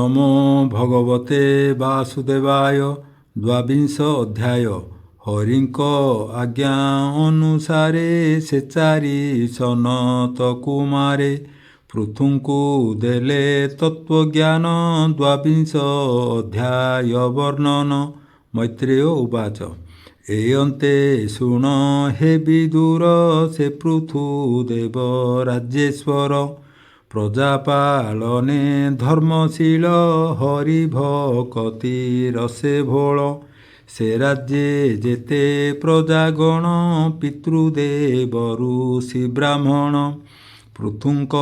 ନମୋ ଭଗବତେ ବାସୁଦେବାୟ। ଦ୍ୱାବିଂଶ ଅଧ୍ୟାୟ। ହରିଙ୍କ ଆଜ୍ଞା ଅନୁସାରେ ସେ ଚାରି ସନତ କୁମାରେ ପୃଥୁଙ୍କୁ ଦେଲେ ତତ୍ତ୍ୱଜ୍ଞାନ। ଦ୍ୱାବିଂଶ ଅଧ୍ୟାୟ ବର୍ଣ୍ଣନ। ମୈତ୍ରେୟ ଉବାଚ ଏୟନ୍ତେ ଶୁଣ ହେ ବିଦୁର ସେ ପୃଥୁ ଦେବ ରାଜ୍ୟେଶ୍ୱର। ପ୍ରଜାପାଳନେ ଧର୍ମଶୀଳ ହରି ଭକତି ରସେ ଭୋଳ। ସେ ରାଜ୍ୟେ ଯେତେ ପ୍ରଜାଗଣ ପିତୃଦେବ ଋଷି ବ୍ରାହ୍ମଣ। ପୃଥୁଙ୍କ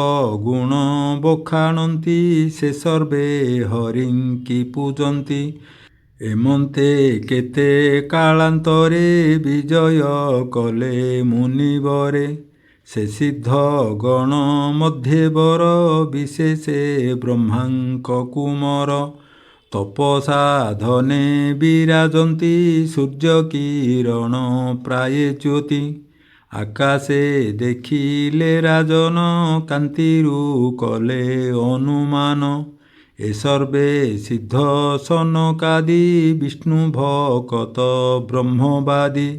ଗୁଣ ବଖାଣନ୍ତି ସେ ସର୍ବେ ହରିଙ୍କି ପୂଜନ୍ତି। ଏମନ୍ତେ କେତେ କାଳାନ୍ତରେ ବିଜୟ କଲେ ମୁନିବରେ। ସେ ସିଦ୍ଧ ଗଣ ମଧ୍ୟେବର ବିଶେଷେ ବ୍ରହ୍ମାଙ୍କ କୁମର। ତପସାଧନେ ବିରାଜନ୍ତି ସୂର୍ଯ୍ୟ କିରଣ ପ୍ରାୟେ ଜ୍ୟୋତି। ଆକାଶେ ଦେଖିଲେ ରାଜନ କାନ୍ତିରୁ କଲେ ଅନୁମାନ। ଏ ସର୍ବେ ସିଦ୍ଧ ସନକାଦି ବିଷ୍ଣୁ ଭକତ ବ୍ରହ୍ମବାଦୀ।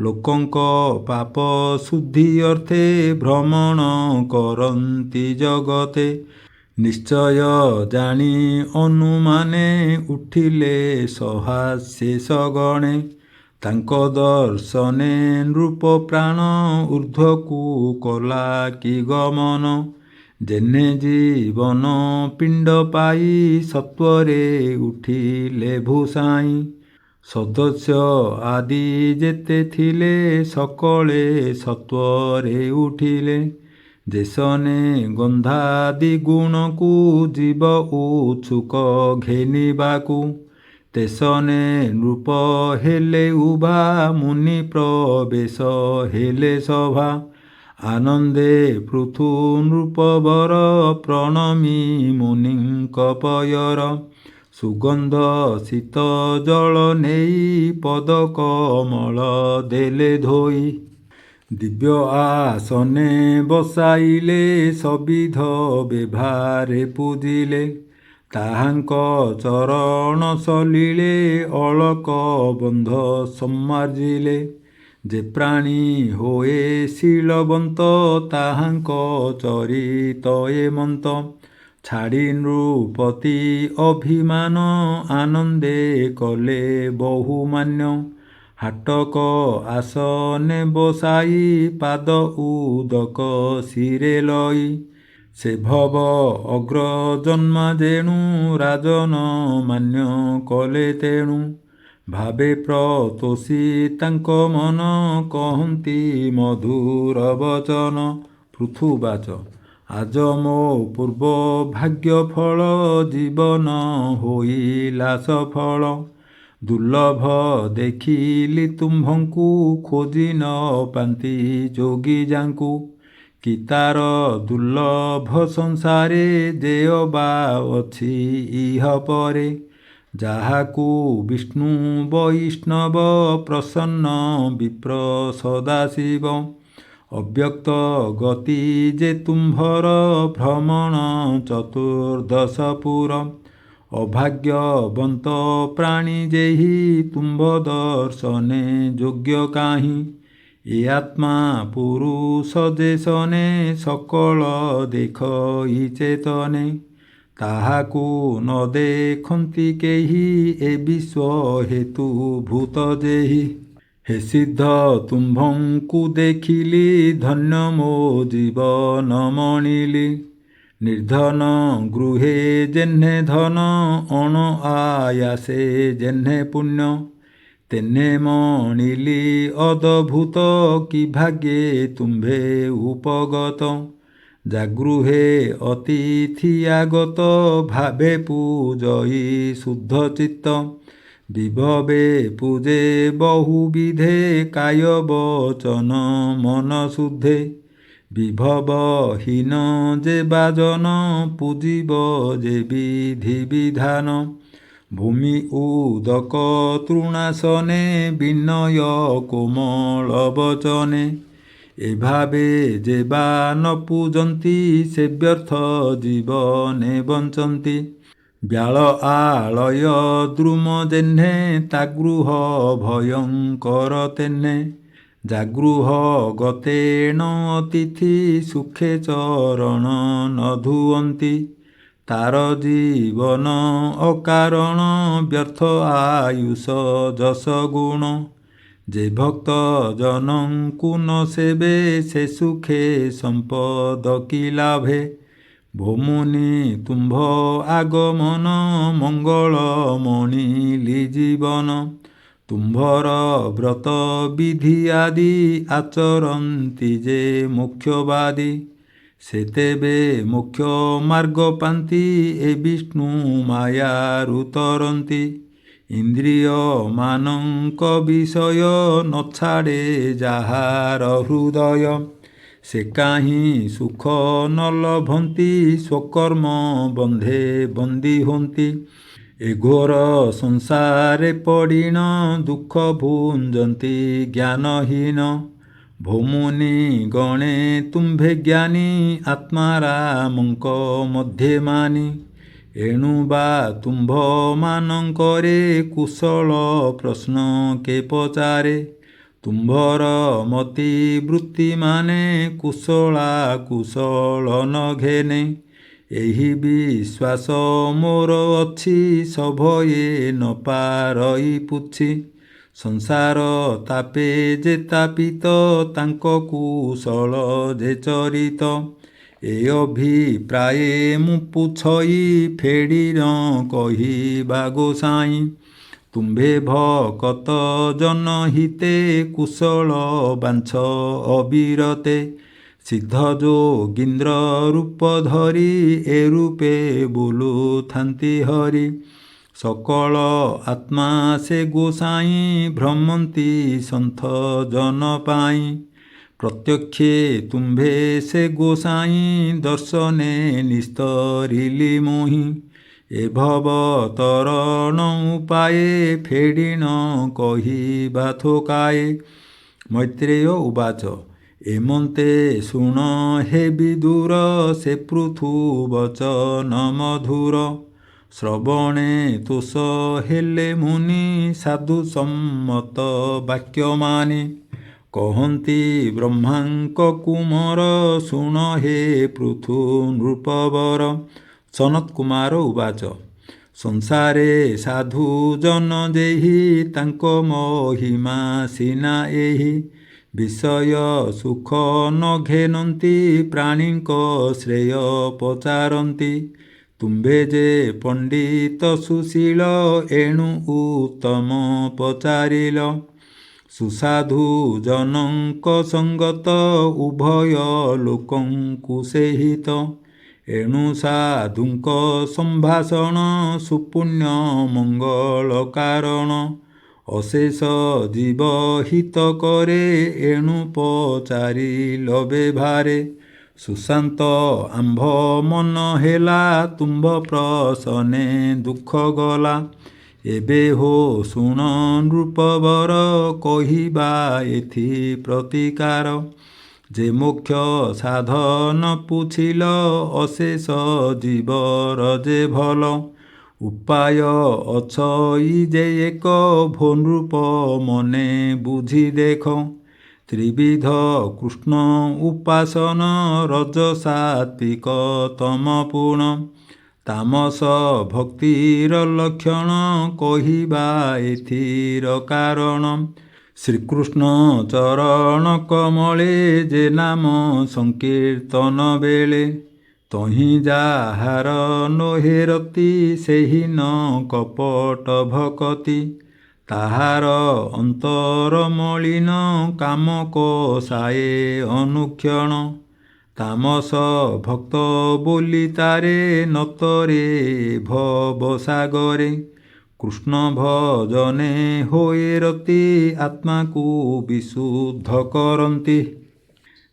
ଲୋକଙ୍କ ପାପ ଶୁଦ୍ଧି ଅର୍ଥେ ଭ୍ରମଣ କରନ୍ତି ଜଗତେ। ନିଶ୍ଚୟ ଜାଣି ଅନୁମାନେ ଉଠିଲେ ସହାଶେଷ ଗଣେ। ତାଙ୍କ ଦର୍ଶନେ ନୃପ ପ୍ରାଣ ଊର୍ଦ୍ଧ୍ୱକୁ କଲା କି ଗମନ। ଯେହ୍ନେ ଜୀବନ ପିଣ୍ଡ ପାଇ ସତ୍ୱରେ ଉଠିଲେ ଭୂଷାଇଁ। ସଦସ୍ୟ ଆଦି ଯେତେ ଥିଲେ ସକଳେ ସତ୍ୱରେ ଉଠିଲେ। ଯେସନେ ଗନ୍ଧାଦି ଗୁଣକୁ ଜୀବ ଉତ୍ସୁକ ଘେନିବାକୁ। ତେସନେ ନୃପ ହେଲେ ଉଭା ମୁନି ପ୍ରବେଶ ହେଲେ ସଭା। ଆନନ୍ଦେ ପୃଥୁ ନୃପବର ପ୍ରଣମି ମୁନିଙ୍କ ପୟର। ସୁଗନ୍ଧ ଶୀତ ଜଳ ନେଇ ପଦ କମଳ ଦେଲେ ଧୋଇ। ଦିବ୍ୟ ଆସନେ ବସାଇଲେ ସବିଧ ବେଭାରେ ପୂଜିଲେ। ତାହାଙ୍କ ଚରଣ ସଲିଳେ ଅଳକ ବନ୍ଧ ସମ୍ମାର୍ଜିଲେ। ଯେ ପ୍ରାଣୀ ହୋଏ ଶୀଳବନ୍ତ ତାହାଙ୍କ ଚରିତ ଏମନ୍ତ। ଛାଡ଼ି ନୃପତି ଅଭିମାନ ଆନନ୍ଦେ କଲେ ବହୁମାନ୍ୟ। ହାଟକ ଆସନେ ବସାଇ ପାଦ ଉଦକ ଶିରେ ଲଇ। ସେ ଭବ ଅଗ୍ରଜନ୍ମା ଯେଣୁ ରାଜନ ମାନ୍ୟ କଲେ ତେଣୁ। ଭାବେ ପ୍ରତୋଷୀ ତାଙ୍କ ମନ କହନ୍ତି ମଧୁର ବଚନ। ପୃଥୁବାଚ ଆଜ ମୋ ପୂର୍ବ ଭାଗ୍ୟ ଫଳ ଜୀବନ ହୋଇଲା ସଫଳ। ଦୁର୍ଲଭ ଦେଖିଲି ତୁମ୍ଭଙ୍କୁ ଖୋଜି ନ ପାନ୍ତି ଯୋଗୀ ଯାଙ୍କୁ। କି ତାର ଦୁର୍ଲଭ ସଂସାରେ ଯେୟ ବା ଅଛି ଇହ ପରେ। ଯାହାକୁ ବିଷ୍ଣୁ ବୈଷ୍ଣବ ପ୍ରସନ୍ନ ବିପ୍ର ସଦାଶିବ। ଅବ୍ୟକ୍ତ ଗତି ଯେ ତୁମ୍ଭର ଭ୍ରମଣ ଚତୁର୍ଦ୍ଦଶ ପୁର। ଅଭାଗ୍ୟବନ୍ତ ପ୍ରାଣୀ ଯେହି ତୁମ୍ଭ ଦର୍ଶନେ ଯୋଗ୍ୟ କାହିଁ। ଏ ଆତ୍ମା ପୁରୁଷ ଯେସନେ ସକଳ ଦେଖଇ ଚେତନେ। ତାହାକୁ ନ ଦେଖନ୍ତି କେହି ଏ ବିଶ୍ୱ ହେତୁ ଭୂତ ଯେହି। ହେ ସିଦ୍ଧ ତୁମ୍ଭଙ୍କୁ ଦେଖିଲି ଧନ୍ୟ ମୋ ଜୀବନ ମଣିଲି। ନିର୍ଧନ ଗୃହେ ଯେହ୍ନେ ଧନ ଅଣ ଆୟାସେ ଯେହ୍ନେ ପୁଣ୍ୟ। ତେହ୍ନେ ମଣିଲି ଅଦଭୁତ କି ଭାଗ୍ୟେ ତୁମ୍ଭେ ଉପଗତ। ଯାଗୃହେ ଅତିଥି ଆଗତ ଭାବେ ପୂଜଇ ଶୁଦ୍ଧ ଚିତ୍ତ। ବିଭବେ ପୂଜେ ବହୁବିଧେ କାୟ ବଚନ ମନ ଶୁଦ୍ଧେ। ବିଭବହୀନ ଯେ ବାଜନ ପୂଜିବ ଯେ ବିଧି ବିଧାନ। ଭୂମି ଉଦକ ତୃଣାସନେ ବିନୟ କୋମଳ ବଚନେ। ଏଭାବେ ଯେ ବା ନ ପୂଜନ୍ତି ସେ ବ୍ୟର୍ଥ ଜୀବନେ ବଞ୍ଚନ୍ତି। ବ୍ୟାଳ ଆଳୟ ଦ୍ରୁମ ଜେହ୍ନେ ତାଗୃହ ଭୟଙ୍କର ତେହ୍ନେ ଜାଗୃହ ଗତେଣ ଅତିଥି ସୁଖେ ଚରଣ ନ ଧୁଅନ୍ତି ତାର ଜୀବନ ଅକାରଣ ବ୍ୟର୍ଥ ଆୟୁଷ ଯଶ ଗୁଣ ଯେ ଭକ୍ତ ଜନଙ୍କୁ ନ ସେବେ ସେ ସୁଖେ ସମ୍ପଦ କି ଲାଭେ ଭୋମୁନି ତୁମ୍ଭ ଆଗମନ ମଙ୍ଗଳ ମଣିଲି ଜୀବନ ତୁମ୍ଭର ବ୍ରତ ବିଧି ଆଦି ଆଚରନ୍ତି ଯେ ମୋକ୍ଷବାଦୀ ସେ ତେବେ ମୋକ୍ଷ ମାର୍ଗ ପାନ୍ତି ଏ ବିଷ୍ଣୁ ମାୟାରୁ ତରନ୍ତି ଇନ୍ଦ୍ରିୟ ମାନଙ୍କ ବିଷୟ ନ ଛାଡ଼େ ଯାହାର ହୃଦୟ ସେ କାହିଁ ସୁଖ ନ ଲଭନ୍ତି ସ୍ୱକର୍ମ ବନ୍ଧେ ବନ୍ଦୀ ହୁଅନ୍ତି ଏ ଘୋର ସଂସାରେ ପଡ଼ିଣ ଦୁଃଖ ଭୁଞ୍ଜନ୍ତି ଜ୍ଞାନହୀନ ଭୋମୁନି ଗଣେ ତୁମ୍ଭେ ଜ୍ଞାନୀ ଆତ୍ମାରାମଙ୍କ ମଧ୍ୟେ ମାନି ଏଣୁ ବା ତୁମ୍ଭମାନଙ୍କରେ କୁଶଳ ପ୍ରଶ୍ନ କେ ପଚାରେ ତୁମ୍ଭର ମତି ବୃତ୍ତିମାନେ କୁଶଳା କୁଶଳ ନ ଘେନେ ଏହି ବିଶ୍ୱାସ ମୋର ଅଛି ସଭଏ ନ ପାରଇ ପୁଛି ସଂସାର ତାପେ ଯେ ତାପିତ ତାଙ୍କ କୁଶଳ ଯେ ଚରିତ ଏ ଅଭିପ୍ରାୟେ ମୁଁ ପୁଛଇ ଫେଡ଼ିର କହିବା ଗୋସାଇଁ ତୁମ୍ଭେ ଭକତ ଜନହିତେ କୁଶଳ ବାଞ୍ଛ ଅବିରତେ ସିଦ୍ଧ ଯୋଗୀନ୍ଦ୍ର ରୂପ ଧରି ଏ ରୂପେ ବୁଲୁଥାନ୍ତି ହରି ସକଳ ଆତ୍ମା ସେ ଗୋସାଇଁ ଭ୍ରମନ୍ତି ସନ୍ଥ ଜନ ପାଇଁ ପ୍ରତ୍ୟକ୍ଷେ ତୁମ୍ଭେ ସେ ଗୋସାଇଁ ଦର୍ଶନେ ନିସ୍ତରିଲି ମୋହି ଏ ଭବ ତରଣ ଉପାଏ ଫେଡ଼ିଣ କହିବା ଥୋକାଏ ମୈତ୍ରେୟ ଉବାଚ ଏମନ୍ତେ ଶୁଣ ହେ ବିଦୁର ସେ ପୃଥୁ ବଚନ ମଧୁର ଶ୍ରବଣେ ତୋଷ ହେଲେ ମୁନି ସାଧୁ ସମ୍ମତ ବାକ୍ୟମାନି କହନ୍ତି ବ୍ରହ୍ମାଙ୍କ କୁମର ଶୁଣ ହେ ପୃଥୁ ନୃପବର ସନତ କୁମାର ଉବାଚ ସଂସାରେ ସାଧୁ ଜନ ଯେହି ତାଙ୍କ ମହିମା ସିନା ଏହି ବିଷୟ ସୁଖ ନ ଘେନନ୍ତି ପ୍ରାଣୀଙ୍କ ଶ୍ରେୟ ପଚାରନ୍ତି ତୁମ୍ଭେ ଯେ ପଣ୍ଡିତ ସୁଶୀଳ ଏଣୁ ଉତ୍ତମ ପଚାରିଲ ସୁସାଧୁ ଜନଙ୍କ ସଙ୍ଗତ ଉଭୟ ଲୋକଙ୍କୁ ସେହିତ ଏଣୁ ସାଧୁଙ୍କ ସମ୍ଭାଷଣ ସୁପୁଣ୍ୟ ମଙ୍ଗଳ କାରଣ ଅଶେଷ ଜୀବ ହିତ କରେ ଏଣୁ ପଚାରିଲ ବେଭାରେ ସୁଶାନ୍ତ ଆମ୍ଭ ମନ ହେଲା ତୁମ୍ଭ ପ୍ରସନେ ଦୁଃଖ ଗଲା ଏବେ ହୋ ଶୁଣ ନୃପବର କହିବା ଏଥି ପ୍ରତିକାର ଯେ ମୋକ୍ଷ ସାଧନ ପୁଛିଲ ଅଶେଷ ଜୀବର ଯେ ଭଲ ଉପାୟ ଅଛଇ ଯେ ଏକ ଭୋ ନୃପ ମନେ ବୁଝି ଦେଖ ତ୍ରିବିଧ କୃଷ୍ଣ ଉପାସନ ରଜ ସାତ୍ବିକ ତମ ପୁଣ ତାମସ ଭକ୍ତିର ଲକ୍ଷଣ କହିବା ଏଥିର କାରଣ ଶ୍ରୀକୃଷ୍ଣ ଚରଣ କମଳେ ଯେ ନାମ ସଂକୀର୍ତ୍ତନ ବେଳେ ତହିଁ ଯାହାର ନୋହେ ରତି ସେହି ନ କପଟ ଭକତି ତାହାର ଅନ୍ତର ମଳିନ କାମ କୋଷାଏ ଅନୁକ୍ଷଣ ତାମସ ଭକ୍ତ ବୋଲି ତାରେ ନତରେ ଭବସାଗରେ କୃଷ୍ଣ ଭଜନେ ହୋଏ ରତି ଆତ୍ମାକୁ ବିଶୁଦ୍ଧ କରନ୍ତି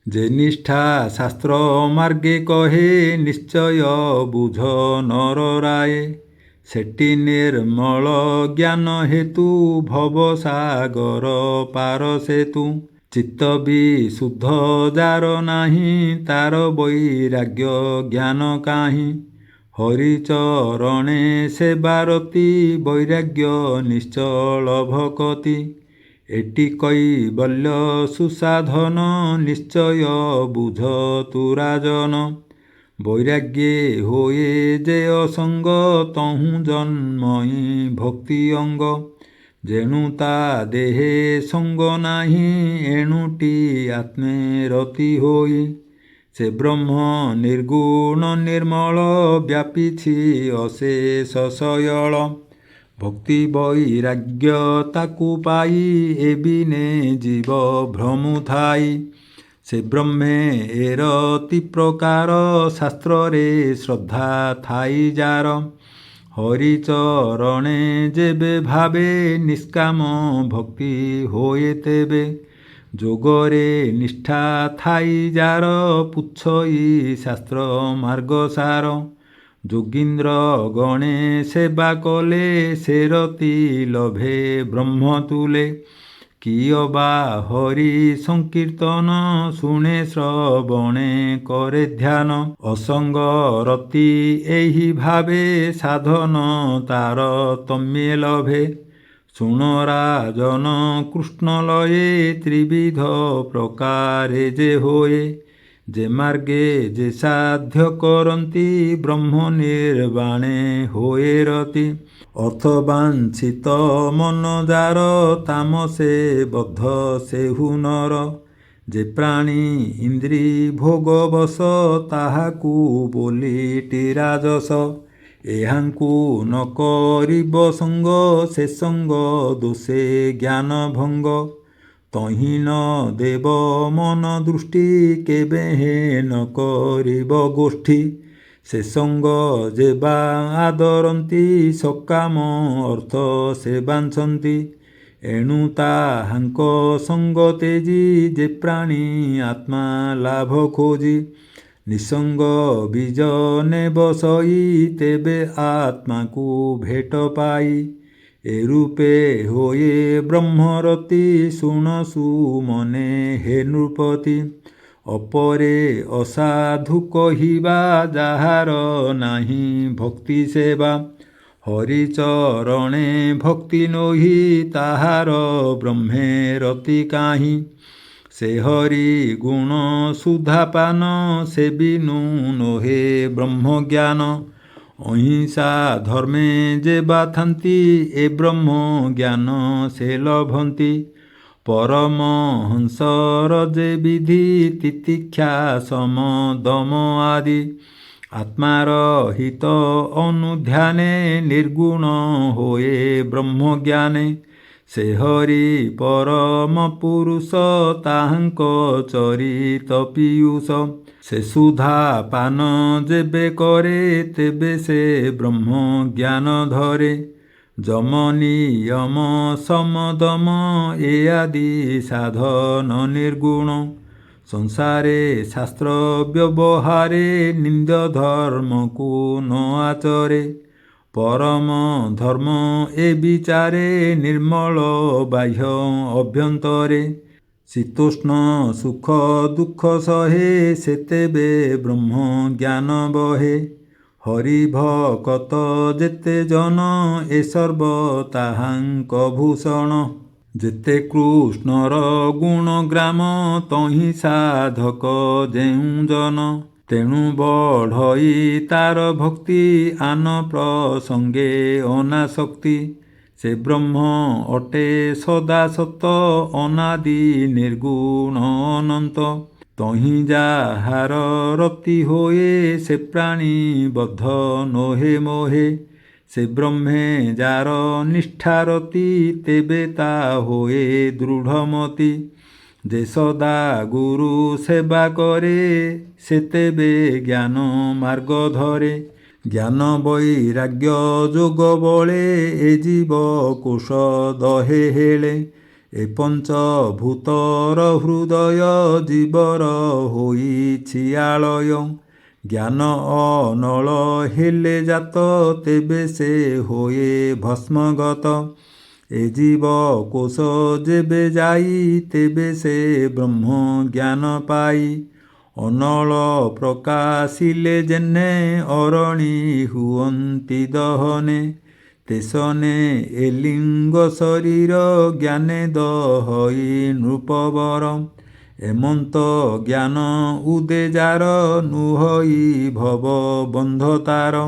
ଯେ ନିଷ୍ଠା ଶାସ୍ତ୍ର ମାର୍ଗେ କହେ ନିଶ୍ଚୟ ବୁଝ ନର ରାଏ ସେଠି ନିର୍ମଳ ଜ୍ଞାନ ହେତୁ ଭବସାଗର ପାର ସେତୁ ଚିତ୍ତ ବିଶୁଦ୍ଧ ଯାର ନାହିଁ ତାର ବୈରାଗ୍ୟ ଜ୍ଞାନ କାହିଁ ହରିଚରଣେ ସେବାରତି ବୈରାଗ୍ୟ ନିଶ୍ଚଳ ଭକତି। ଏଟି କୈବଲ୍ୟ ସୁସାଧନ ନିଶ୍ଚୟ ବୁଝ ତୁ ରାଜନ। ବୈରାଗ୍ୟେ ହୋଏ ଯେ ଅସଙ୍ଗ ତହୁଁ ଜନ୍ମଇ ଭକ୍ତି ଅଙ୍ଗ। ଯେଣୁ ତା ଦେହେ ସଙ୍ଗ ନାହିଁ ଏଣୁଟି ଆତ୍ମେ ରତି ହୋଇ। ସେ ବ୍ରହ୍ମ ନିର୍ଗୁଣ ନିର୍ମଳ ବ୍ୟାପିଛି ଅଶେଷ ସୟଳ। ଭକ୍ତି ବୈରାଗ୍ୟ ତାକୁ ପାଇ ଏ ବିନେ ଜୀବ ଭ୍ରମୁଥାଇ। ସେ ବ୍ରହ୍ମେ ଏରତି ପ୍ରକାର ଶାସ୍ତ୍ରରେ ଶ୍ରଦ୍ଧା ଥାଇ ଯାର। ହରିଚରଣେ ଯେବେ ଭାବେ ନିଷ୍କାମ ଭକ୍ତି ହୋଏ ତେବେ। ଯୋଗରେ ନିଷ୍ଠା ଥାଇ ଯାର ପୁଚ୍ଛଇ ଶାସ୍ତ୍ର ମାର୍ଗ ସାର। ଯୋଗୀନ୍ଦ୍ର ଗଣେ ସେବା କଲେ ସେ ରତି ଲଭେ ବ୍ରହ୍ମ ତୁଲେ। କିୟ ବା ହରି ସଂକୀର୍ତ୍ତନ ଶୁଣେ ଶ୍ରବଣେ କରେ ଧ୍ୟାନ। ଅସଙ୍ଗ ରତି ଏହି ଭାବେ ସାଧନ ତାର ତମ୍ମେ ଲଭେ। ଶୁଣ ରାଜନ କୃଷ୍ଣ ଲୟେ ତ୍ରିବିଧ ପ୍ରକାରେ ଯେ ହୋଏ। ଯେ ମାର୍ଗେ ଯେ ସାଧ୍ୟ କରନ୍ତି ବ୍ରହ୍ମ ନିର୍ବାଣେ ହୋଏ ରତି। ଅର୍ଥବାଞ୍ଛିତ ମନ ଯାର ତାମସେ ବଦ୍ଧ ସେହୁ ନର। ଯେ ପ୍ରାଣୀ ଇନ୍ଦ୍ରୀ ଭୋଗ ବଶ ତାହାକୁ ବୋଲିଟି ରାଜସ। ଏହାଙ୍କୁ ନ କରିବ ସଙ୍ଗ ସେ ସଙ୍ଗ ଦୋଷେ ଜ୍ଞାନ ଭଙ୍ଗ। ତହିଁ ନ ଦେବ ମନ ଦୃଷ୍ଟି କେବେହେଁ ନ କରିବ ଗୋଷ୍ଠୀ। ସେ ସଙ୍ଗ ଯେ ବା ଆଦରନ୍ତି ସକାମ ଅର୍ଥ ସେ ବାଞ୍ଛନ୍ତି। ଏଣୁ ତାହାଙ୍କ ସଙ୍ଗ ତେଜି ଯେ ପ୍ରାଣୀ ଆତ୍ମା ଲାଭ ଖୋଜି। ନିସଙ୍ଗ ବୀଜ ନେବ ସଇ ତେବେ ଆତ୍ମାକୁ ଭେଟ ପାଇ। ଏ ରୂପେ ହୋଏ ବ୍ରହ୍ମରତି ଶୁଣ ସୁମନେ ହେ ନୃପତି। ଅପରେ ଅସାଧୁ କହିବା ଯାହାର ନାହିଁ ଭକ୍ତି ସେବା। ହରିଚରଣେ ଭକ୍ତି ନୋହି ତାହାର ବ୍ରହ୍ମେ ରତି କାହିଁ। ସେ ହରି ଗୁଣ ସୁଧାପାନ ସେ ବିନୁ ନୋହେ ବ୍ରହ୍ମ ଜ୍ଞାନ। ଅହିଂସା ଧର୍ମେ ଯେ ବାଥାନ୍ତି ଏ ବ୍ରହ୍ମ ଜ୍ଞାନ ସେ ଲଭନ୍ତି। ପରମହଂସର ଯେ ବିଧି ତିତିକ୍ଷା ସମ ଦମ ଆଦି। ଆତ୍ମାର ହିତ ଅନୁଧ୍ୟାନେ ନିର୍ଗୁଣ ହୋଏ ବ୍ରହ୍ମ ଜ୍ଞାନେ। ସେ ହରି ପରମ ପୁରୁଷ ତାହାଙ୍କ ଚରିତ ପୀୟୁଷ। ସେ ସୁଧା ପାନ ଯେବେ କରେ ତେବେ ସେ ବ୍ରହ୍ମ ଜ୍ଞାନ ଧରେ। ଯମ ନିୟମ ସମଦମ ଏ ଆଦି ସାଧନ ନିର୍ଗୁଣ। ସଂସାରେ ଶାସ୍ତ୍ର ବ୍ୟବହାରେ ନିନ୍ଦ୍ୟ ଧର୍ମକୁ ନ ଆଚରେ। ପରମ ଧର୍ମ ଏ ବିଚାରେ ନିର୍ମଳ ବାହ୍ୟ ଅଭ୍ୟନ୍ତରେ। ଶୀତୋଷ୍ଣ ସୁଖ ଦୁଃଖ ସହେ ସେତେବେ ବ୍ରହ୍ମ ଜ୍ଞାନ ବହେ। ହରି ଭକତ ଯେତେ ଜନ ଏ ସର୍ବ ତାହାଙ୍କ ଭୂଷଣ। ଯେତେ କୃଷ୍ଣର ଗୁଣ ଗ୍ରାମ ତହିଁ ସାଧକ ଯେଉଁ ଜନ। ତେଣୁ ବଢ଼ଇ ତାର ଭକ୍ତି ଆନ ପ୍ରସଙ୍ଗେ ଅନାସକ୍ତି। ସେ ବ୍ରହ୍ମ ଅଟେ ସଦା ସତ ଅନାଦି ନିର୍ଗୁଣ ଅନନ୍ତ। ତହିଁ ଯାହାର ରତି ହୋଏ ସେ ପ୍ରାଣୀ ବଦ୍ଧ ନୋହେ ମୋହେ। ସେ ବ୍ରହ୍ମେ ଯାର ନିଷ୍ଠା ରତି ତେବେ ତା ହୋଏ ଦୃଢ଼ମତି। ଯେ ସଦା ଗୁରୁ ସେବା କରେ ସେ ତେବେ ଜ୍ଞାନ ମାର୍ଗ ଧରେ। ଜ୍ଞାନ ବୈରାଗ୍ୟ ଯୋଗ ବଳେ ଏ ଜୀବ କୋଶ ଦହେ ହେଳେ। ଏ ପଞ୍ଚଭୂତର ହୃଦୟ ଜୀବର ହୋଇଛି ଆଳୟ। ଜ୍ଞାନ ଅନଳ ହେଲେ ଜାତ ତେବେ ସେ ହୋଏ ଭସ୍ମଗତ। ଏ ଜୀବ କୋଶ ଯେବେ ଯାଇ ତେବେ ସେ ବ୍ରହ୍ମ ଜ୍ଞାନ ପାଇ। ଅନଳ ପ୍ରକାଶିଲେ ଯେହ୍ନେ ଅରଣି ହୁଅନ୍ତି ଦହନେ ତେସନେ ଏ ଲିଙ୍ଗ ଶରୀର ଜ୍ଞାନେ ଦହଇ ନୃପବର ଏମନ୍ତ ଜ୍ଞାନ ଉଦେଜାର ନୁହଇ ଭବ ବନ୍ଧ ତାର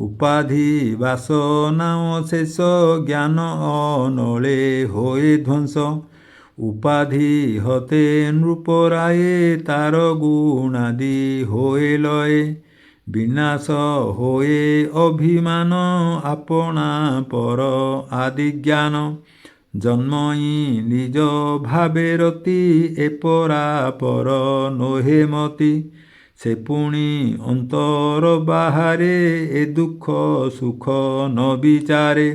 ଉପାଧି ବାସନା ଶେଷ ଜ୍ଞାନ ଅନଳେ ହୋଇ ଧ୍ୱଂସ ଉପାଧି ହତେ ନୃପରାଏ ତାର ଗୁଣାଦି ହୋଏ ଲଏ ବିନାଶ ହୋଏ ଅଭିମାନ ଆପଣା ପର ଆଦି ଜ୍ଞାନ ଜନ୍ମଇ ନିଜ ଭାବେ ରତି ଏପରା ପର ନୋହେ ମତି ସେ ପୁଣି ଅନ୍ତର ବାହାରେ ଏ ଦୁଃଖ ସୁଖ ନ ବିଚାରେ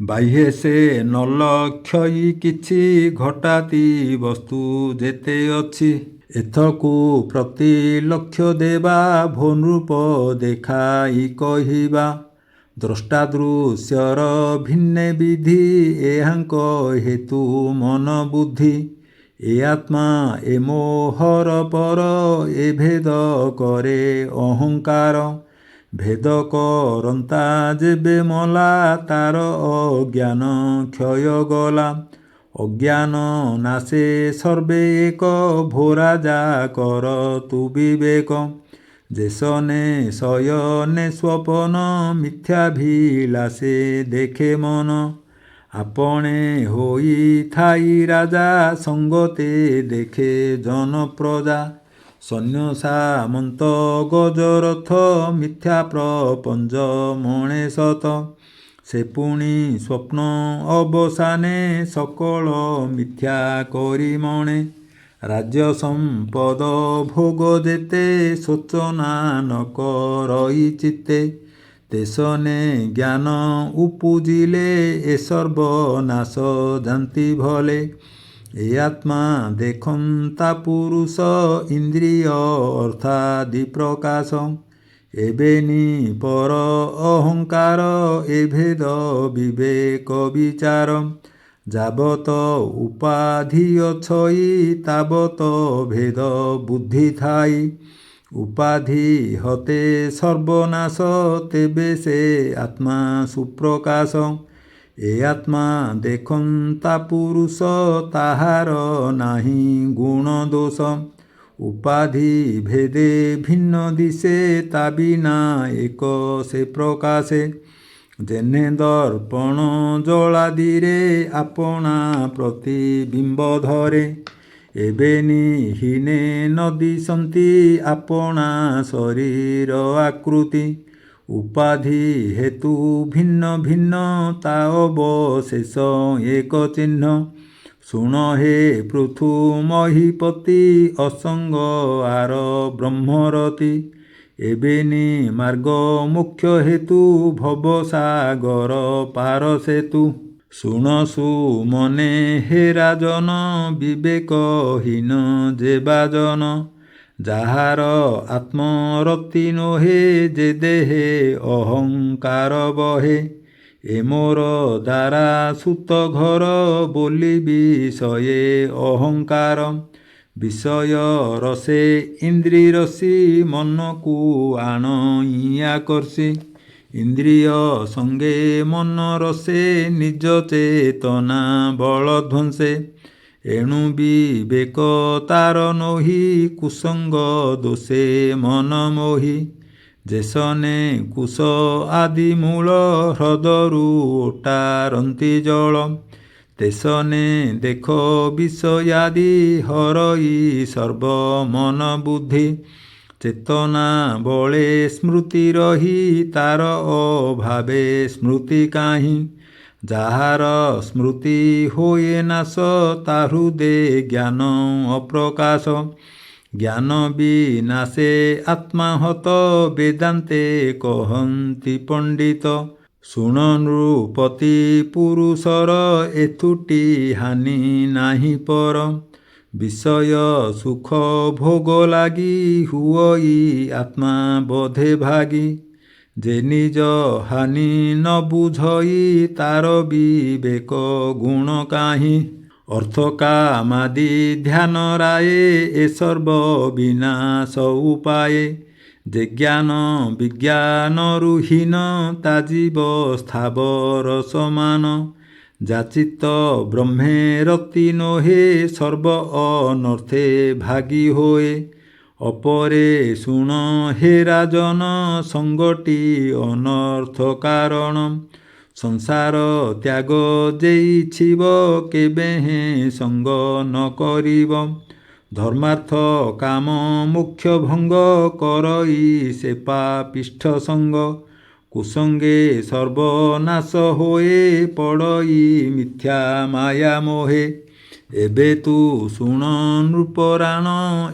ବାହ୍ୟେ ସେ ନ ଲକ୍ଷଇ କିଛି ଘଟାତି ବସ୍ତୁ ଯେତେ ଅଛି ଏଥକୁ ପ୍ରତି ଲକ୍ଷ୍ୟ ଦେବା ଭନୃପ ଦେଖାଇ କହିବା ଦ୍ରଷ୍ଟାଦୃଶ୍ୟର ଭିନ୍ନେ ବିଧି ଏହାଙ୍କ ହେତୁ ମନ ବୁଦ୍ଧି ଏ ଆତ୍ମା ଏ ମୋହର ପର ଏ ଭେଦ କରେ ଅହଙ୍କାର ଭେଦ କରନ୍ତା ଯେବେ ମଲା ତାର ଅଜ୍ଞାନ କ୍ଷୟ ଗଲା ଅଜ୍ଞାନ ନାଶେ ସର୍ବେ ଏକ ଭୋରା ଯା କର ତୁ ବିବେକ ଯେସନେ ଶୟନେ ସ୍ୱପନ ମିଥ୍ୟାଭିଳାଷେ ଦେଖେ ମନ আপনে হই থাই রাজা সঙ্গতে দেখে জনপ্রজা সৈন্য সামন্ত গজরথ মিথ্যা প্রপঞ্চ মণে শত সে পুনি স্বপ্ন অবসানে সকল মিথ্যা করি মণে রাজ্য সম্পদ ভোগ যেতে শোচনা ন করই চিত্তে তেসনে জ্ঞান উপুজিলে এ সর্বনাশ জান্তি ভলে এ আত্মা দেখন্তা পুরুষ ইন্দ্রিয় অর্থাদি প্রকাশ এবেনি পর অহংকার এ ভেদ বিবেক বিচার যাবত উপাধি অছই তাবত ভেদ বুদ্ধি থাই উপাধি হতে সর্বনাশ তেবে সে আত্মা সুপ্রকাশ এ আত্মা দেখন্তা পুরুষ তাহার নাহি গুণ দোষ উপাধি ভেদে ভিন্ন দিশে তা বিনা এক সে প্রকাশে যেনে দর্পণ জলাদিরে আপনা প্রতিবিম্ব ধরে এবেনি হীনে নদিশন্তি আপনা শরীর আকৃতি উপাধি হেতু ভিন্ন ভিন্ন তা অবশেষ এক চিহ্ন শুণ হে পৃথু মহিপতি অসঙ্গ আর ব্রহ্মরতি এবেনি মার্গ মুখ্য হেতু ভবসাগর পার সেতু শুণ সুমনে হে রাজন বিবেকহীন যে বাজন যাহার আত্মরতি নোহে যে দেহে অহংকার বহে এ মোর দ্বারা সুত ঘর বলি বিষয়ে অহংকার বিষয় রসে ইন্দ্রি রসি মনকু আণইয়া করছি ইন্দ্রিয় সঙ্গে মন রসে নিজ চেতনা বল ধ্বংসে এণু বিবেক তার নহি কুসঙ্গ দোষে মন মোহি যেসনে কুশ আদি মূଳ হ্রদরু ওটারନ୍ତି জଳ তেসনে দেখ বিষয়াদি হরই সর্বমন বুদ্ধি চেতনা বলে স্মৃতি রহি তার অভাবে স্মৃতি কাহি যাহার স্মৃতি হয়ে নাশ তা হৃদে জ্ঞান অপ্রকাশ জ্ঞান বিনাশে আত্মাহত বেদান্তে কহন্তি পণ্ডিত শুণ নৃপতি পুরুষর এথুটি হানি নাহি পর বিষয় সুখ ভোগ লাগি হুয়ই আত্মা বোধে ভাগি যে নিজ হানি ন বুঝই তার বিবেক গুণ কাহি অর্থকামাদি ধ্যান রায়ে এ সর্ব বিনাশ উপায়ে। যে জ্ঞান বিজ্ঞানরুহীন তা জীব স্থাবর সমান। যাচিত ব্রহ্মে রতি নহে সর্ব অনর্থে ভাগী হয়ে। অপরে শুণ হে রাজন সঙ্গটি অনর্থ কারণ। ସଂସାର ତ୍ୟାଗ ଯେଇଛିବ କେବେ ହେଁ ସଙ୍ଗ ନ କରିବ। ଧର୍ମାର୍ଥ କାମ ମୋକ୍ଷ ଭଙ୍ଗ କରଇ ସେ ପାପିଷ୍ଠ ସଙ୍ଗ। କୁସଙ୍ଗେ ସର୍ବନାଶ ହୋଏ ପଡ଼ଇ ମିଥ୍ୟା ମାୟା ମୋହେ। ଏବେ ତୁ ଶୁଣ ନୃପରାଣ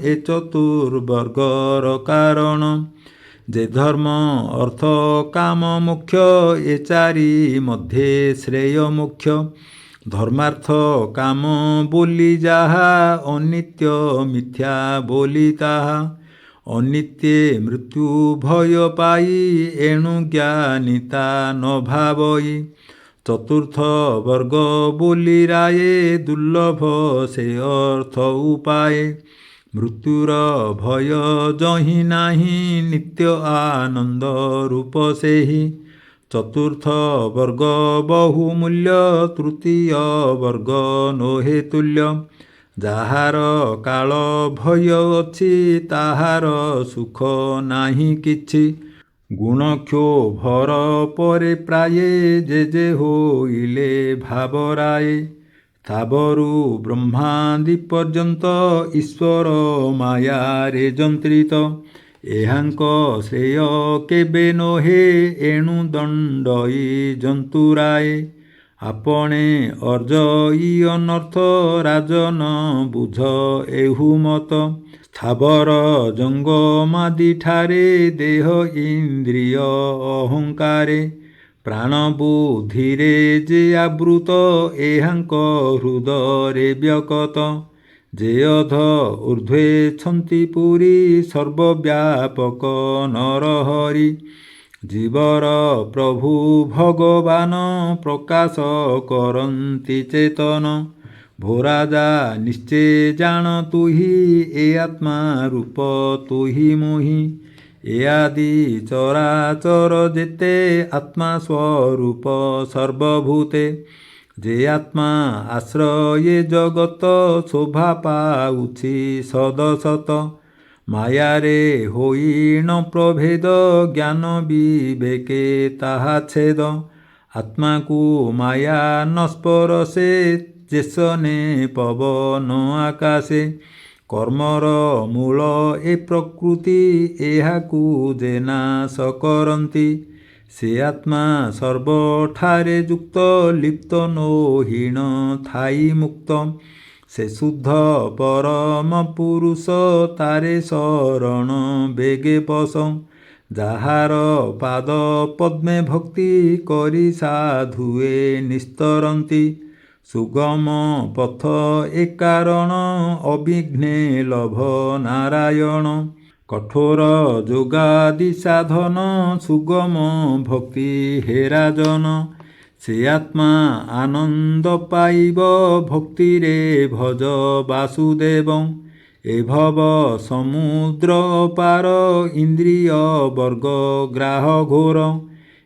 ଏ ଚତୁର୍ବର୍ଗର କାରଣ। ଯେ ଧର୍ମ ଅର୍ଥ କାମ ମୋକ୍ଷ ଏ ଚାରି ମଧ୍ୟେ ଶ୍ରେୟ ମୋକ୍ଷ। ଧର୍ମାର୍ଥ କାମ ବୋଲି ଯାହା ଅନିତ୍ୟ ମିଥ୍ୟା ବୋଲି ତାହା। ଅନିତ୍ୟେ ମୃତ୍ୟୁ ଭୟ ପାଇ ଏଣୁ ଜ୍ଞାନୀ ତା ନ ଭାବଇ। ଚତୁର୍ଥ ବର୍ଗ ବୋଲି ରାଏ ଦୁର୍ଲଭ ସେ ଅର୍ଥ ଉପାଏ। ମୃତ୍ୟୁର ଭୟ ଯହିଁ ନାହିଁ ନିତ୍ୟ ଆନନ୍ଦ ରୂପ ସେହି। ଚତୁର୍ଥ ବର୍ଗ ବହୁମୂଲ୍ୟ ତୃତୀୟ ବର୍ଗ ନୋହେ ତୁଲ୍ୟ। ଯାହାର କାଳ ଭୟ ଅଛି ତାହାର ସୁଖ ନାହିଁ କିଛି। ଗୁଣକ୍ଷୋଭର ପରେ ପ୍ରାୟେ ଯେ ହୋଇଲେ ଭାବରାଏ। ସ୍ଥାବରୁ ବ୍ରହ୍ମାଦି ପର୍ଯ୍ୟନ୍ତ ଈଶ୍ୱର ମାୟାରେ ଯନ୍ତ୍ରିତ। ଏହାଙ୍କ ଶ୍ରେୟ କେବେ ନୋହେ ଏଣୁ ଦଣ୍ଡଇ ଜନ୍ତୁରାଏ। ଆପଣେ ଅର୍ଜଇ ଅନର୍ଥ ରାଜନ ବୁଝ ଏହୁ ମତ। ସ୍ଥାବର ଜଙ୍ଗମାଦିଠାରେ ଦେହ ଇନ୍ଦ୍ରିୟ ଅହଙ୍କାରେ। ପ୍ରାଣ ବୁଦ୍ଧିରେ ଯେ ଆବୃତ ଏହାଙ୍କ ହୃଦରେ ବ୍ୟକତ। ଯେ ଅଧ ଊର୍ଦ୍ଧ୍ୱେଛନ୍ତି ପୁରୀ ସର୍ବବ୍ୟାପକ ନରହରି। ଜୀବର ପ୍ରଭୁ ଭଗବାନ ପ୍ରକାଶ କରନ୍ତି ଚେତନ। ଭୋ ରାଜା ନିଶ୍ଚେ ଜାଣ ତୁହି ଏ ଆତ୍ମା ରୂପ ତୁହି ମୁହିଁ। ଏ ଆଦି ଚରାଚର ଯେତେ ଆତ୍ମା ସ୍ୱରୂପ ସର୍ବଭୂତେ। ଯେ ଆତ୍ମା ଆଶ୍ରୟେ ଜଗତ ଶୋଭା ପାଉଛି ସଦସତ। ମାୟାରେ ହୋଇଣ ପ୍ରଭେଦ ଜ୍ଞାନ ବିବେକେ ତାହା ଛେଦ। ଆତ୍ମାକୁ ମାୟା ନ ସ୍ପରଶେ ଯେସନେ ପବନ ଆକାଶେ। କର୍ମର ମୂଳ ଏ ପ୍ରକୃତି ଏହାକୁ ଯେ ନାଶ କରନ୍ତି। ସେ ଆତ୍ମା ସର୍ବଠାରେ ଯୁକ୍ତ ଲିପ୍ତ ନୋହିଣ ଥାଇ ମୁକ୍ତ। ସେ ଶୁଦ୍ଧ ପରମ ପୁରୁଷ ତାରେ ଶରଣ ବେଗେ ପଶ। ଯାହାର ପାଦ ପଦ୍ମେ ଭକ୍ତି କରି ସାଧୁଏ ନିସ୍ତରନ୍ତି। ସୁଗମ ପଥ ଏ କାରଣ ଅବିଘ୍ନେ ଲଭ ନାରାୟଣ। କଠୋର ଯୋଗାଦି ସାଧନ ସୁଗମ ଭକ୍ତି ହେ ରାଜନ। ସେ ଆତ୍ମା ଆନନ୍ଦ ପାଇବ ଭକ୍ତିରେ ଭଜ ବାସୁଦେବ। ଏ ଭବ ସମୁଦ୍ର ପାର ଇନ୍ଦ୍ରିୟ ବର୍ଗ ଗ୍ରାହ ଘୋର।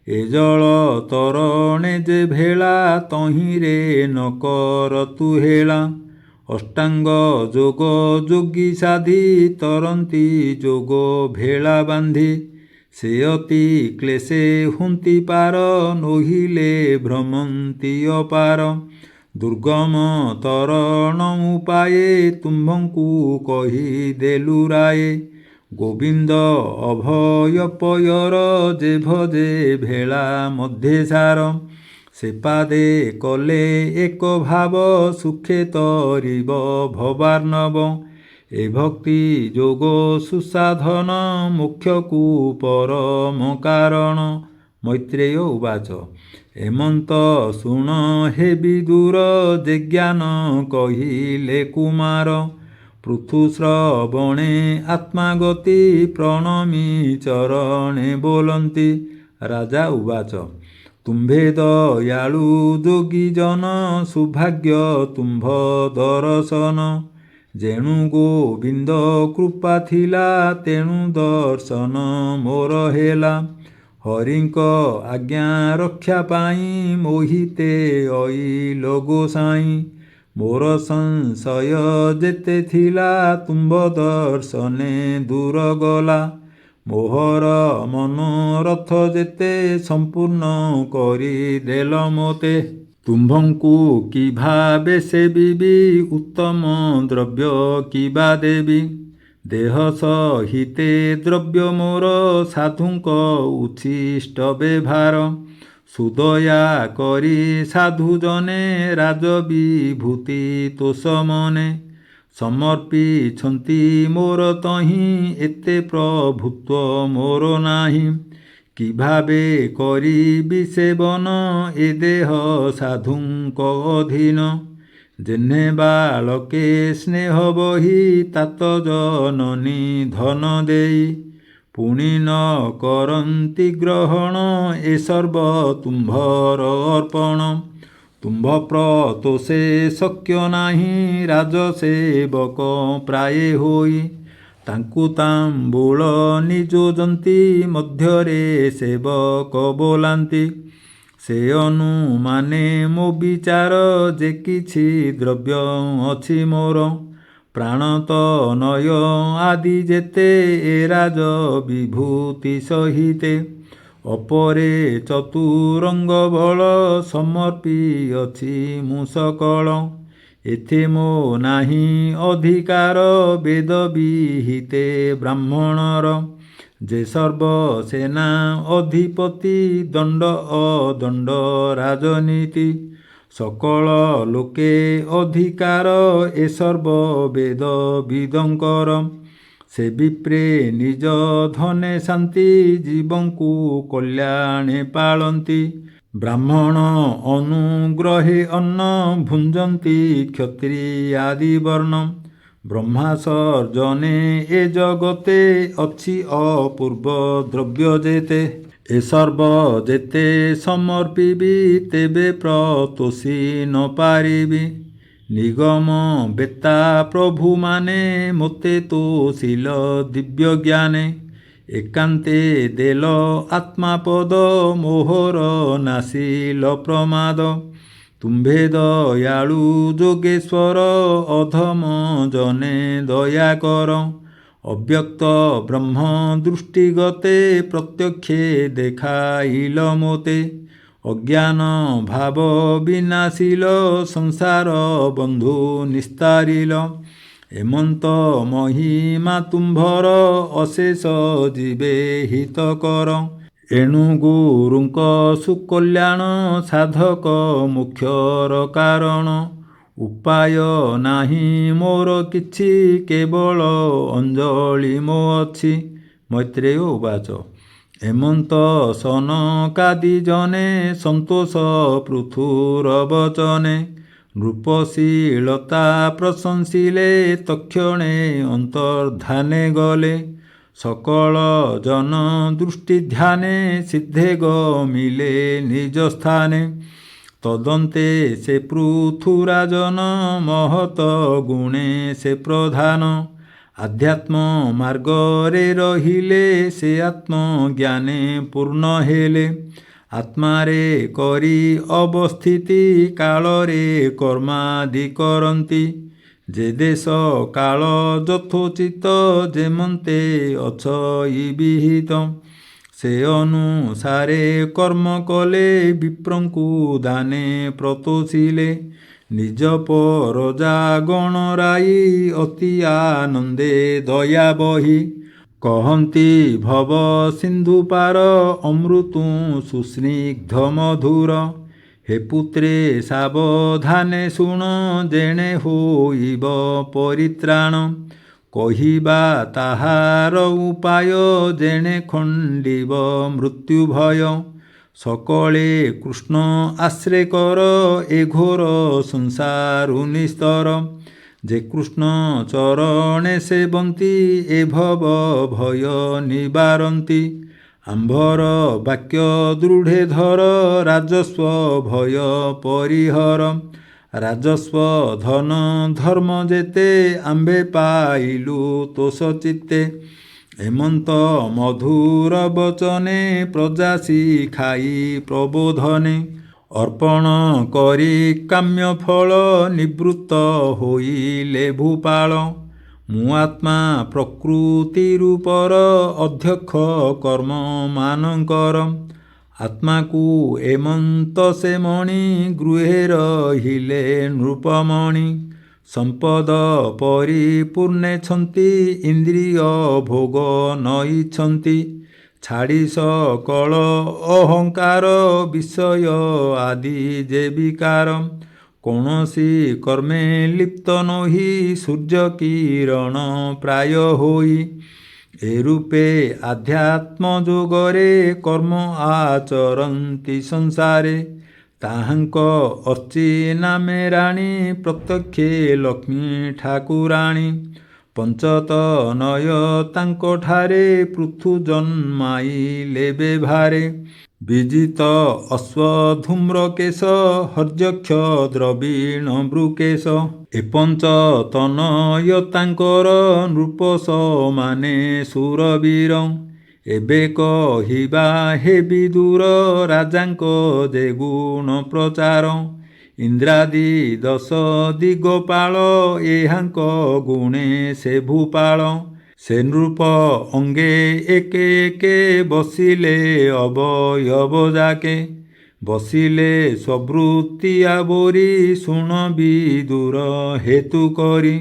ଏ ଜଳ ତରଣେ ଯେ ଭେଳା ତହିଁରେ ନ କର ତୁ ହେଳା। ଅଷ୍ଟାଙ୍ଗ ଯୋଗ ଯୋଗୀ ସାଧି ତରନ୍ତି ଯୋଗ ଭେଳା ବାନ୍ଧି। ସେ ଅତି କ୍ଲେଶେ ହୁନ୍ତି ପାର ନୋହିଲେ ଭ୍ରମନ୍ତି ଅପାର। ଦୁର୍ଗମ ତରଣ ଉପାଏ ତୁମ୍ଭଙ୍କୁ କହିଦେଲୁ ରାଏ। ଗୋବିନ୍ଦ ଅଭୟ ପୟର ଯେ ଭଜେ ଭେଳା ମଧ୍ୟେ ସାର। ସେ ପାଦେ କଲେ ଏକ ଭାବ ସୁଖେ ତରିବ ଭବାର୍ଣ୍ଣବ। ଏ ଭକ୍ତି ଯୋଗ ସୁସାଧନ ମୋକ୍ଷକୁ ପରମ କାରଣ। ମୈତ୍ରେୟ ଉବାଚ ଏମନ୍ତ ଶୁଣ ହେ ବିଦୁର ଯେ ଜ୍ଞାନ କହିଲେ କୁମାର। ପୃଥୁ ଶ୍ରବଣେ ଆତ୍ମାଗତି ପ୍ରଣମି ଚରଣେ ବୋଲନ୍ତି। ରାଜା ଉବାଚ ତୁମ୍ଭେ ଦୟାଳୁ ଯୋଗୀ ଜନ ସୌଭାଗ୍ୟ ତୁମ୍ଭ ଦର୍ଶନ। ଯେଣୁ ଗୋବିନ୍ଦ କୃପା ଥିଲା ତେଣୁ ଦର୍ଶନ ମୋର ହେଲା। ହରିଙ୍କ ଆଜ୍ଞା ରକ୍ଷା ପାଇଁ ମୋହିତେ ଅଇଲ ଗୋସାଇଁ। ମୋର ସଂଶୟ ଯେତେ ଥିଲା ତୁମ୍ଭ ଦର୍ଶନେ ଦୂର ଗଲା। ମୋହର ମନୋରଥ ଯେତେ ସମ୍ପୂର୍ଣ୍ଣ କରିଦେଲ ମୋତେ। ତୁମ୍ଭଙ୍କୁ କି ଭାବେ ସେବିବି ଉତ୍ତମ ଦ୍ରବ୍ୟ କିବା ଦେବି। ଦେହ ସହିତେ ଦ୍ରବ୍ୟ ମୋର ସାଧୁଙ୍କ ଉଚ୍ଛିଷ୍ଟ ବ୍ୟବହାର। ସୁଦୟା କରି ସାଧୁ ଜନେ ରାଜବିଭୂତି ତୋଷ ମନେ। ସମର୍ପିଛନ୍ତି ମୋର ତହିଁ ଏତେ ପ୍ରଭୁତ୍ୱ ମୋର ନାହିଁ। କି ଭାବେ କରିବି ସେବନ ଏ ଦେହ ସାଧୁଙ୍କ ଅଧୀନ। ଯେହ୍ନେ ବାଳକେ ସ୍ନେହ ବହି ତାତ ଜନନୀ ଧନ ଦେଇ। ପୁଣି ନ କରନ୍ତି ଗ୍ରହଣ ଏ ସର୍ବ ତୁମ୍ଭର ଅର୍ପଣ। ତୁମ୍ଭ ପ୍ରତୋଷେ ଶକ୍ୟ ନାହିଁ ରାଜସେବକ ପ୍ରାୟେ ହୋଇ। ତାଙ୍କୁ ତାମ୍ବୁଳ ନିଯୋଜନ୍ତି ମଧ୍ୟରେ ସେବକ ବୋଲାନ୍ତି। ସେ ଅନୁମାନେ ମୋ ବିଚାର ଯେ କିଛି ଦ୍ରବ୍ୟ ଅଛି ମୋର। ପ୍ରାଣତନୟ ଆଦି ଯେତେ ଏ ରାଜ ବିଭୂତି ସହିତେ। ଅପରେ ଚତୁରଙ୍ଗ ବଳ ସମର୍ପିଅଛି ମୁଁ ସକଳ। ଏଥି ମୋ ନାହିଁ ଅଧିକାର ବେଦ ବିହିତେ ବ୍ରାହ୍ମଣର। ଯେ ସର୍ବସେନା ଅଧିପତି ଦଣ୍ଡ ଅଦଣ୍ଡ ରାଜନୀତି। ସକଳ ଲୋକେ ଅଧିକାର ଏ ସର୍ବ ବେଦ ବିଦଙ୍କର। ସେ ବିପ୍ରେ ନିଜ ଧନେ ଶାନ୍ତି ଜୀବଙ୍କୁ କଲ୍ୟାଣେ ପାଳନ୍ତି। ବ୍ରାହ୍ମଣ ଅନୁଗ୍ରହେ ଅନ୍ନ ଭୁଞ୍ଜନ୍ତି କ୍ଷତ୍ରିୟାଦି ବର୍ଣ୍ଣ। ବ୍ରହ୍ମା ସର୍ଜନେ ଏ ଜଗତେ ଅଛି ଅପୂର୍ବ ଦ୍ରବ୍ୟ ଯେତେ। ଏ ସର୍ବ ଯେତେ ସମର୍ପିବି ତେବେ ପ୍ରତୋଷି ନ ପାରିବି। ନିଗମ ବେତ୍ତା ପ୍ରଭୁମାନେ ମୋତେ ତୋଷିଲ ଦିବ୍ୟ ଜ୍ଞାନେ। ଏକାନ୍ତେ ଦେଲ ଆତ୍ମାପଦ ମୋହର ନାଶିଲ ପ୍ରମାଦ। ତୁମ୍ଭେ ଦୟାଳୁ ଯୋଗେଶ୍ୱର ଅଧମ ଜନେ ଦୟା କର। ଅବ୍ୟକ୍ତ ବ୍ରହ୍ମ ଦୃଷ୍ଟିଗତେ ପ୍ରତ୍ୟକ୍ଷେ ଦେଖାଇଲ ମୋତେ। ଅଜ୍ଞାନ ଭାବ ବିନାଶିଲ ସଂସାର ବନ୍ଧୁ ନିସ୍ତାରିଲ। ଏମନ୍ତ ମହିମା ତୁମ୍ଭର ଅଶେଷ ଯିବେ ହିତକର। ଏଣୁ ଗୁରୁଙ୍କ ସୁକଲ୍ୟାଣ ସାଧକ ମୁଖ୍ୟର କାରଣ। ଉପାୟ ନାହିଁ ମୋର କିଛି କେବଳ ଅଞ୍ଜଳି ମୋ ଅଛି। ମୈତ୍ରେୟ ଉବାଚ। ଏମନ୍ତ ସନକାଦି ଜନେ ସନ୍ତୋଷ ପୃଥୁର ବଚନେ। ନୃପଶୀଳତା ପ୍ରଶଂସିଲେ ତକ୍ଷଣେ ଅନ୍ତର୍ଧାନେ ଗଲେ। ସକଳ ଜନ ଦୃଷ୍ଟି ଧ୍ୟାନେ ସିଦ୍ଧେ ଗମିଲେ ନିଜ ସ୍ଥାନେ। ତଦନ୍ତେ ସେ ପୃଥୁରାଜନ ମହତ ଗୁଣେ ସେ ପ୍ରଧାନ। ଆଧ୍ୟାତ୍ମ ମାର୍ଗରେ ରହିଲେ ସେ ଆତ୍ମଜ୍ଞାନେ ପୂର୍ଣ୍ଣ ହେଲେ। ଆତ୍ମାରେ କରି ଅବସ୍ଥିତି କାଳରେ କର୍ମାଦି କରନ୍ତି। ଯେ ଦେଶ କାଳ ଯଥୋଚିତ ଯେମନ୍ତେ ଅଛଇ ବିହିତ। ସେ ଅନୁସାରେ କର୍ମ କଲେ ବିପ୍ରଙ୍କୁ ଦାନେ ପ୍ରତୋଷିଲେ। ନିଜ ପରଜା ଗଣରାଇ ଅତି ଆନନ୍ଦେ ଦୟା ବହି। କହନ୍ତି ଭବ ସିନ୍ଧୁ ପାର ଅମୃତୁ ସୁସ୍ନିଗ୍ଧ ମଧୁର। ହେ ପୁତ୍ରେ ସାବଧାନେ ଶୁଣ ଯେଣେ ହୋଇବ ପରିତ୍ରାଣ। କହିବା ତାହାର ଉପାୟ ଯେଣେ ଖଣ୍ଡିବ ମୃତ୍ୟୁ ଭୟ। ସକଳେ କୃଷ୍ଣ ଆଶ୍ରେ କର ଏ ଘୋର ସଂସାରୁ ନିସ୍ତର। ଯେ କୃଷ୍ଣ ଚରଣେ ସେବନ୍ତି ଏ ଭବ ଭୟ ନିବାରନ୍ତି। ଆମ୍ଭର ବାକ୍ୟ ଦୃଢ଼େ ଧର, ରାଜସ୍ୱ ଭୟ ପରିହର। ରାଜସ୍ୱ ଧନ ଧର୍ମ ଯେତେ, ଆମ୍ଭେ ପାଇଲୁ ତୋଷ ଚିତ୍ତେ। ଏମନ୍ତ ମଧୁର ବଚନେ, ପ୍ରଜା ଶିଖାଇ ପ୍ରବୋଧନେ। ଅର୍ପଣ କରି କାମ୍ୟ ଫଳ, ନିବୃତ୍ତ ହୋଇଲେ ଭୂପାଳ। ମୁଁ ଆତ୍ମା ପ୍ରକୃତି ରୂପର, ଅଧ୍ୟକ୍ଷ କର୍ମ ମାନଙ୍କର। ଆତ୍ମାକୁ ଏମନ୍ତ ସେ ମଣି, ଗୃହେ ରହିଲେ ନୃପମଣି। ସମ୍ପଦ ପରିପୂର୍ଣ୍ଣେଛନ୍ତି, ଇନ୍ଦ୍ରିୟ ଭୋଗ ନଇଛନ୍ତି। ଛାଡ଼ି ସକଳ ଅହଙ୍କାର, ବିଷୟ ଆଦି ଯେ ବିକାର। କୌଣସି କର୍ମେ ଲିପ୍ତ ନୋହି, ସୂର୍ଯ୍ୟ କିରଣ ପ୍ରାୟ ହୋଇ। ଏ ରୂପେ ଆଧ୍ୟାତ୍ମ ଯୋଗରେ, କର୍ମ ଆଚରନ୍ତି ସଂସାରେ। ତାହାଙ୍କ ଅର୍ଚ୍ଚିନାମେ ରାଣୀ, ପ୍ରତ୍ୟକ୍ଷେ ଲକ୍ଷ୍ମୀ ଠାକୁରାଣୀ। ପଞ୍ଚତନୟ ତାଙ୍କଠାରେ, ପୃଥୁ ଜନ୍ମାଇଲେ ବେଭାରେ। ବିଜିତ ଅଶ୍ୱଧୂମ୍ରକେଶ, ହର୍ଯକ୍ଷ ଦ୍ରବୀଣ ବୃକେଶ। ଏ ପଞ୍ଚତନୟ ତାଙ୍କର, ନୃପ ସମାନେ ସୁରବୀର। ଏବେ କହିବା ହେ ବିଦୁର, ରାଜାଙ୍କ ଯେ ଗୁଣ ପ୍ରଚାର। ଇନ୍ଦ୍ରାଦି 10 ଦିଗପାଳ, ଏହାଙ୍କ ଗୁଣେ ସେ ଭୂପାଳ। ସେ ନୃପ ଅଙ୍ଗେ ଏକେ ଏକେ, ବସିଲେ ଅବୟବ ଯାକେ। ବସିଲେ ସ୍ୱବୃତ୍ତି ଆବୋରି, ଶୁଣ ବିଦୁର ହେତୁ କରି।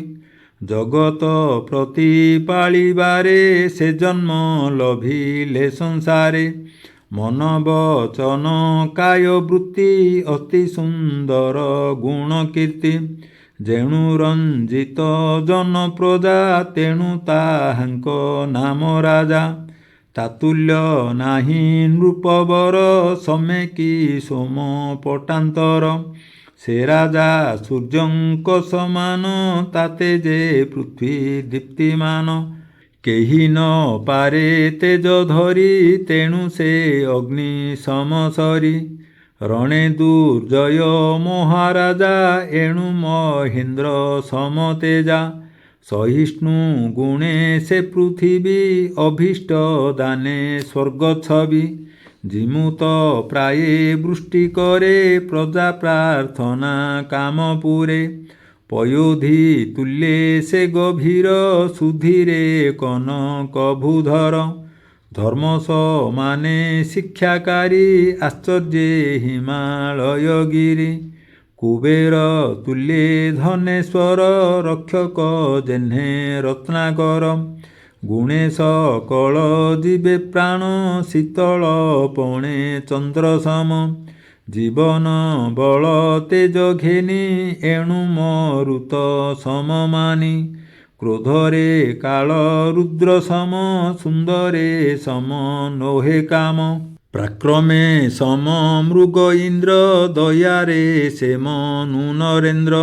ଜଗତ ପ୍ରତିପାଳିବାରେ, ସେ ଜନ୍ମ ଲଭିଲେ ସଂସାରେ। ମନ ବଚନ କାୟ ବୃତ୍ତି, ଅତି ସୁନ୍ଦର ଗୁଣ କୀର୍ତ୍ତି। ଯେଣୁ ରଞ୍ଜିତ ଜନ ପ୍ରଜା, ତେଣୁ ତାହାଙ୍କ ନାମ ରାଜା। ତାତୁଲ୍ୟ ନାହିଁ ନୃପବର, ସମେ କି ସୋମ ପଟାନ୍ତର। ସେ ରାଜା ସୂର୍ଯ୍ୟଙ୍କ ସମାନ, ତାତେ ଯେ ପୃଥ୍ୱୀ ଦୀପ୍ତିମାନ। କେହି ନ ପାରେ ତେଜ ଧରି, ତେଣୁ ସେ ଅଗ୍ନି ସମସରି। ରଣେ ଦୁର୍ଜୟ ମହାରାଜା, ଏଣୁ ମହେନ୍ଦ୍ର ସମତେଜା। ସହିଷ୍ଣୁ ଗୁଣେ ସେ ପୃଥିବୀ, ଅଭୀଷ୍ଟ ଦାନେ ସ୍ୱର୍ଗ ଛବି। ଜିମୁତ ପ୍ରାୟେ ବୃଷ୍ଟି କରେ, ପ୍ରଜା ପ୍ରାର୍ଥନା କାମ ପୁରେ। ପୟୋଧି ତୁଲ୍ୟେ ସେ ଗଭୀର, ସୁଧୀରେ କନକ ଭୂଧର। ଧର୍ମ ସମାନେ ଶିକ୍ଷାକାରୀ, ଆଶ୍ଚର୍ଯ୍ୟେ ହିମାଳୟ ଗିରି। କୁବେର ତୁଲ୍ୟେ ଧନେଶ୍ୱର, ରକ୍ଷକ ଯେହ୍ନେ ରତ୍ନାକର। ଗୁଣେ ସକଳ ଜୀବେ ପ୍ରାଣ, ଶୀତଳ ପଣେ ଚନ୍ଦ୍ର ସମ। ଜୀବନ ବଳ ତେଜ ଘେନି, ଏଣୁ ମରୁତ ସମ ମାନି। କ୍ରୋଧରେ କାଳ ରୁଦ୍ର ସମ, ସୁନ୍ଦରେ ସମ ନୋହେ କାମ। ପ୍ରାକ୍ରମେ ସମ ମୃଗ ଇନ୍ଦ୍ର, ଦୟାରେ ସେ ମନୁ ନରେନ୍ଦ୍ର।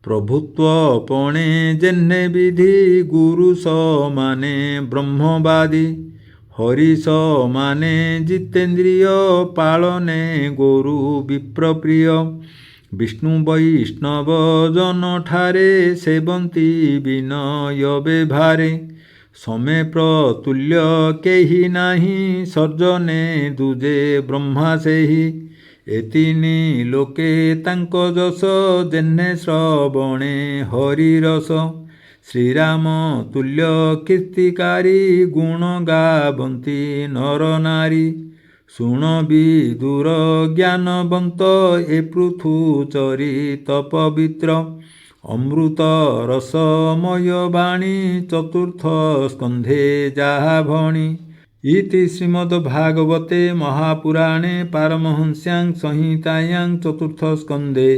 ପ୍ରଭୁତ୍ୱ ପଣେ ଯେହ୍ନେ ବିଧି, ଗୁରୁ ସମାନେ ବ୍ରହ୍ମବାଦୀ। ହରି ସମାନେ ଜିତେନ୍ଦ୍ରିୟ, ପାଳନେ ଗୋରୁ ବିପ୍ରପ୍ରିୟ। ବିଷ୍ଣୁ ବୈଷ୍ଣବ ଜନଠାରେ, ସେବନ୍ତି ବିନୟ ବେଭାରେ। ସମେ ପ୍ରତୁଲ୍ୟ କେହି ନାହିଁ, ସର୍ଜନେ ଦୁଜେ ବ୍ରହ୍ମା ସେହି। ଏ ତିନି ଲୋକେ ତାଙ୍କ ଯଶ, ଯେହ୍ନେ ଶ୍ରବଣେ ହରି ରସ। ଶ୍ରୀରାମ ତୁଲ୍ୟ କୀର୍ତ୍ତିକାରୀ, ଗୁଣ ଗାବନ୍ତି ନର ନାରୀ। ଶୁଣ ବିଦୁର ଜ୍ଞାନବନ୍ତ, ଏ ପୃଥୁ ଚରିତ ପବିତ୍ର। ଅମୃତ ରସମୟ ବାଣୀ, ଚତୁର୍ଥ ସ୍କନ୍ଧେ ଯାହା ଭଣି। ଇତି ଶ୍ରୀମଦ୍ଭାଗବତେ ମହାପୁରାଣେ, ପାରମହଂସ୍ୟାଂ ସଂହିତାୟାଂ, ଚତୁର୍ଥ ସ୍କନ୍ଧେ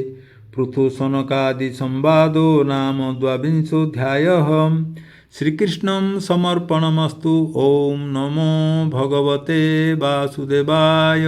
ପୃଥୁ ସନକାଦି ସମ୍ବାଦो ନାମ ଦ୍ୱାବିଂଶୋऽଧ୍ୟାୟः। ଶ୍ରୀକୃଷ୍ଣଂ ସମର୍ପଣମস্তୁ। ଓಂ ନମୋ ଭଗବତେ ବାସୁଦେବାୟ।